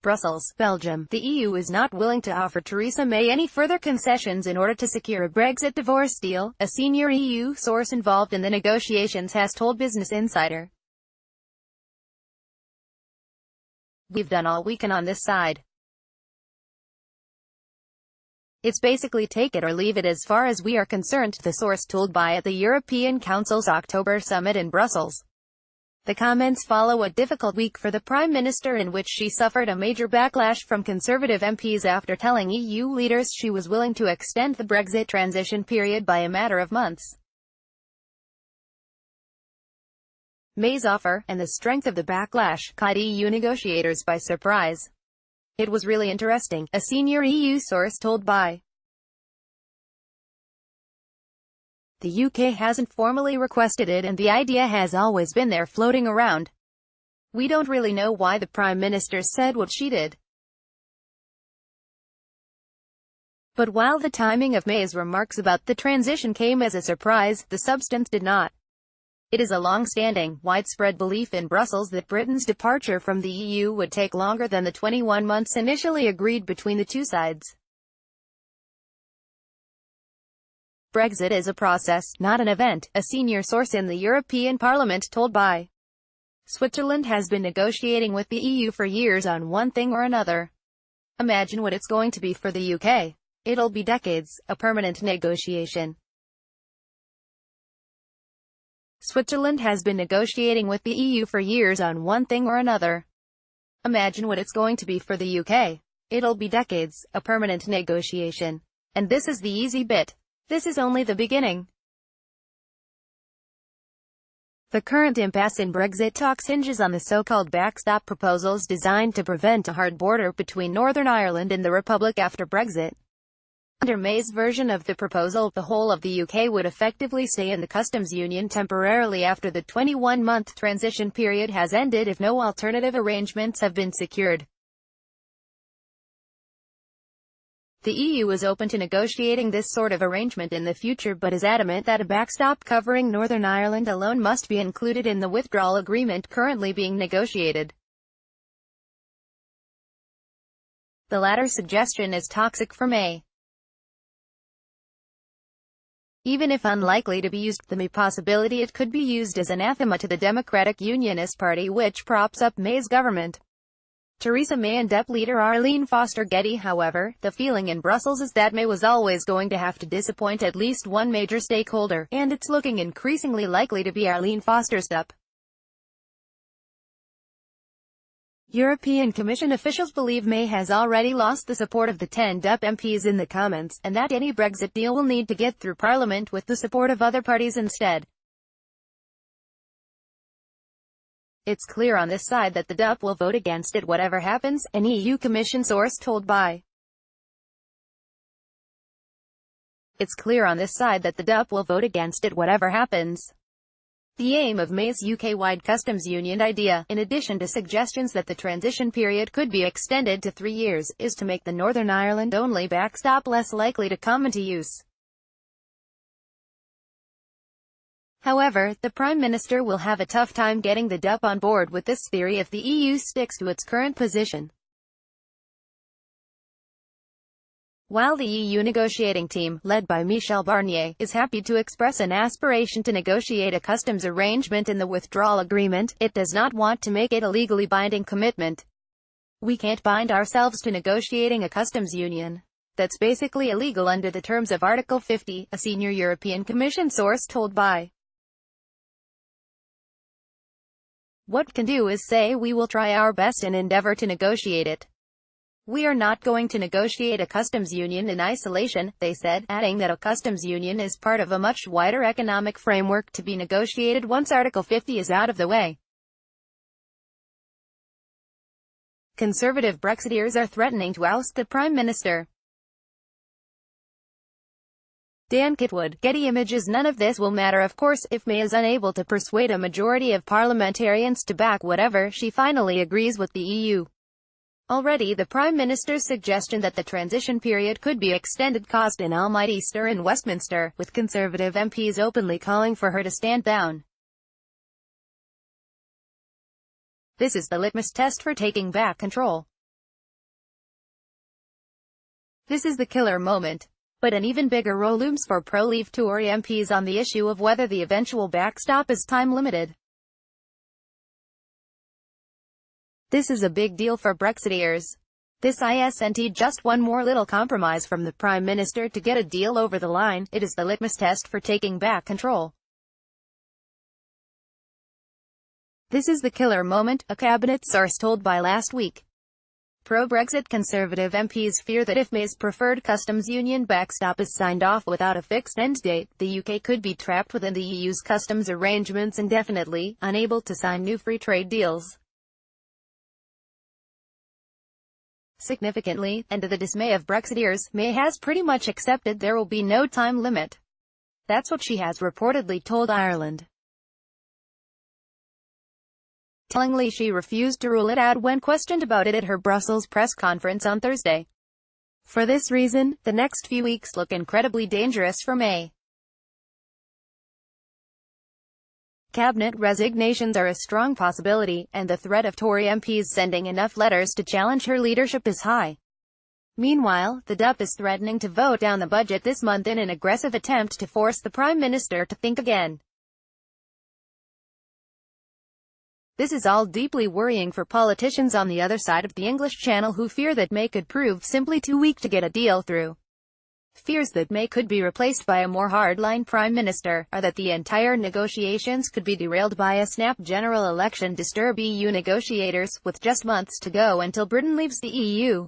Brussels, Belgium. The EU is not willing to offer Theresa May any further concessions in order to secure a Brexit divorce deal, a senior EU source involved in the negotiations has told Business Insider. "We've done all we can on this side. It's basically take it or leave it as far as we are concerned," the source told BI at the European Council's October summit in Brussels. The comments follow a difficult week for the Prime Minister in which she suffered a major backlash from Conservative MPs after telling EU leaders she was willing to extend the Brexit transition period by a matter of months. May's offer, and the strength of the backlash, caught EU negotiators by surprise. "It was really interesting," a senior EU source told BI. "The UK hasn't formally requested it and the idea has always been there floating around. We don't really know why the Prime Minister said what she did. But while the timing of May's remarks about the transition came as a surprise, the substance did not. It is a long-standing, widespread belief in Brussels that Britain's departure from the EU would take longer than the 21 months initially agreed between the two sides. Brexit is a process, not an event," a senior source in the European Parliament told BI. "Switzerland has been negotiating with the EU for years on one thing or another. Imagine what it's going to be for the UK. It'll be decades, a permanent negotiation. Switzerland has been negotiating with the EU for years on one thing or another. Imagine what it's going to be for the UK. It'll be decades, a permanent negotiation. And this is the easy bit. This is only the beginning." The current impasse in Brexit talks hinges on the so-called backstop proposals designed to prevent a hard border between Northern Ireland and the Republic after Brexit. Under May's version of the proposal, the whole of the UK would effectively stay in the customs union temporarily after the 21-month transition period has ended if no alternative arrangements have been secured. The EU is open to negotiating this sort of arrangement in the future but is adamant that a backstop covering Northern Ireland alone must be included in the withdrawal agreement currently being negotiated. The latter suggestion is toxic for May. Even if unlikely to be used, the May possibility it could be used as anathema to the Democratic Unionist Party which props up May's government. Theresa May and DEP leader Arlene Foster Getty. However, the feeling in Brussels is that May was always going to have to disappoint at least one major stakeholder, and it's looking increasingly likely to be Arlene Foster's DEP. European Commission officials believe May has already lost the support of the 10 DEP MPs in the Commons, and that any Brexit deal will need to get through Parliament with the support of other parties instead. "It's clear on this side that the DEP will vote against it whatever happens," an EU Commission source told BI. "It's clear on this side that the DEP will vote against it whatever happens." The aim of May's UK-wide customs union idea, in addition to suggestions that the transition period could be extended to 3 years, is to make the Northern Ireland-only backstop less likely to come into use. However, the Prime Minister will have a tough time getting the DEP on board with this theory if the EU sticks to its current position. While the EU negotiating team, led by Michel Barnier, is happy to express an aspiration to negotiate a customs arrangement in the withdrawal agreement, it does not want to make it a legally binding commitment. "We can't bind ourselves to negotiating a customs union. That's basically illegal under the terms of Article 50, a senior European Commission source told BI. "What we can do is say we will try our best and endeavor to negotiate it. We are not going to negotiate a customs union in isolation," they said, adding that a customs union is part of a much wider economic framework to be negotiated once Article 50 is out of the way. Conservative Brexiteers are threatening to oust the Prime Minister. Dan Kitwood, Getty Images. None of this will matter of course, if May is unable to persuade a majority of parliamentarians to back whatever she finally agrees with the EU. Already the Prime Minister's suggestion that the transition period could be extended caused an almighty stir in Westminster, with Conservative MPs openly calling for her to stand down. This is the litmus test for taking back control. This is the killer moment. But an even bigger role looms for pro-Leave Tory MPs on the issue of whether the eventual backstop is time-limited. This is a big deal for Brexiteers. This isn't just one more little compromise from the Prime Minister to get a deal over the line, it is the litmus test for taking back control. This is the killer moment, a cabinet source told by Last Week. Pro-Brexit Conservative MPs fear that if May's preferred customs union backstop is signed off without a fixed end date, the UK could be trapped within the EU's customs arrangements indefinitely, unable to sign new free trade deals. Significantly, and to the dismay of Brexiteers, May has pretty much accepted there will be no time limit. That's what she has reportedly told Ireland. Tellingly, she refused to rule it out when questioned about it at her Brussels press conference on Thursday. For this reason, the next few weeks look incredibly dangerous for May. Cabinet resignations are a strong possibility, and the threat of Tory MPs sending enough letters to challenge her leadership is high. Meanwhile, the DUP is threatening to vote down the budget this month in an aggressive attempt to force the Prime Minister to think again. This is all deeply worrying for politicians on the other side of the English Channel who fear that May could prove simply too weak to get a deal through. Fears that May could be replaced by a more hardline Prime Minister, or that the entire negotiations could be derailed by a snap general election disturb EU negotiators, with just months to go until Britain leaves the EU.